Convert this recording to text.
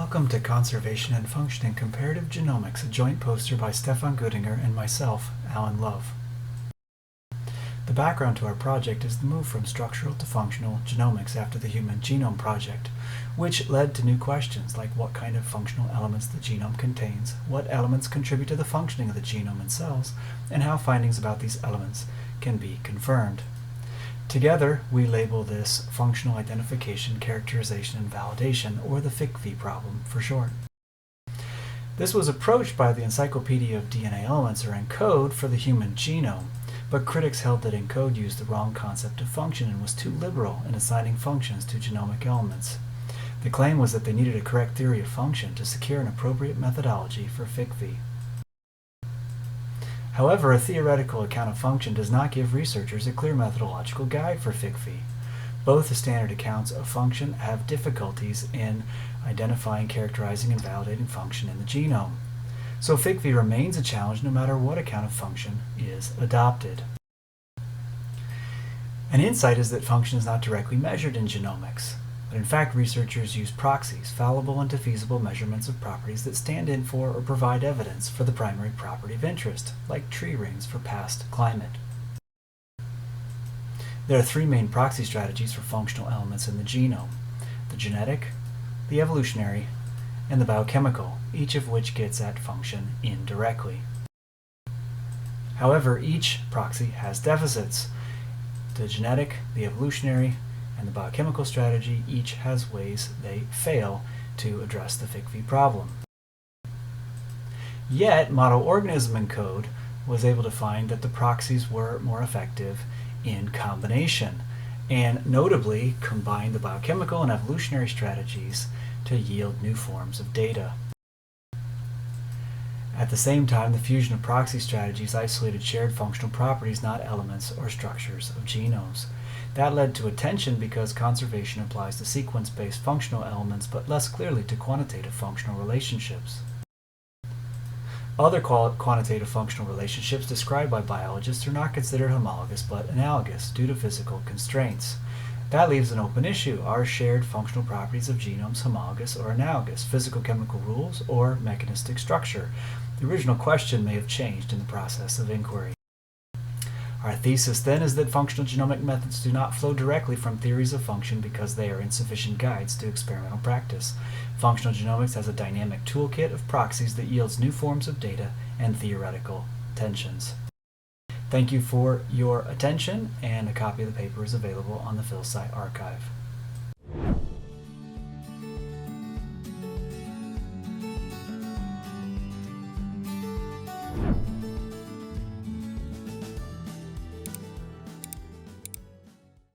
Welcome to Conservation and Function in Comparative Genomics, a joint poster by Stephan Guttinger and myself, Alan Love. The background to our project is the move from structural to functional genomics after the Human Genome Project, which led to new questions like what kind of functional elements the genome contains, what elements contribute to the functioning of the genome in cells, and how findings about these elements can be confirmed. Together, we label this functional identification, characterization, and validation, or the FICV problem for short. This was approached by the Encyclopedia of DNA Elements, or ENCODE, for the human genome, but critics held that ENCODE used the wrong concept of function and was too liberal in assigning functions to genomic elements. The claim was that they needed a correct theory of function to secure an appropriate methodology for FICV. However, a theoretical account of function does not give researchers a clear methodological guide for FICV. Both the standard accounts of function have difficulties in identifying, characterizing, and validating function in the genome. So FICV remains a challenge no matter what account of function is adopted. An insight is that function is not directly measured in genomics. But in fact, researchers use proxies, fallible and defeasible measurements of properties that stand in for or provide evidence for the primary property of interest, like tree rings for past climate. There are three main proxy strategies for functional elements in the genome: the genetic, the evolutionary, and the biochemical, each of which gets at function indirectly. However, each proxy has deficits. The genetic, the evolutionary, and the biochemical strategy each has ways they fail to address the FICV problem. Yet, model organism ENCODE was able to find that the proxies were more effective in combination, and notably combined the biochemical and evolutionary strategies to yield new forms of data. At the same time, the fusion of proxy strategies isolated shared functional properties, not elements or structures of genomes. That led to a tension because conservation applies to sequence-based functional elements, but less clearly to quantitative functional relationships. Other quantitative functional relationships described by biologists are not considered homologous but analogous due to physical constraints. That leaves an open issue. Are shared functional properties of genomes homologous or analogous, physical-chemical rules, or mechanistic structure? The original question may have changed in the process of inquiry. Our thesis, then, is that functional genomic methods do not flow directly from theories of function because they are insufficient guides to experimental practice. Functional genomics has a dynamic toolkit of proxies that yields new forms of data and theoretical tensions. Thank you for your attention, and a copy of the paper is available on the PhilSci archive.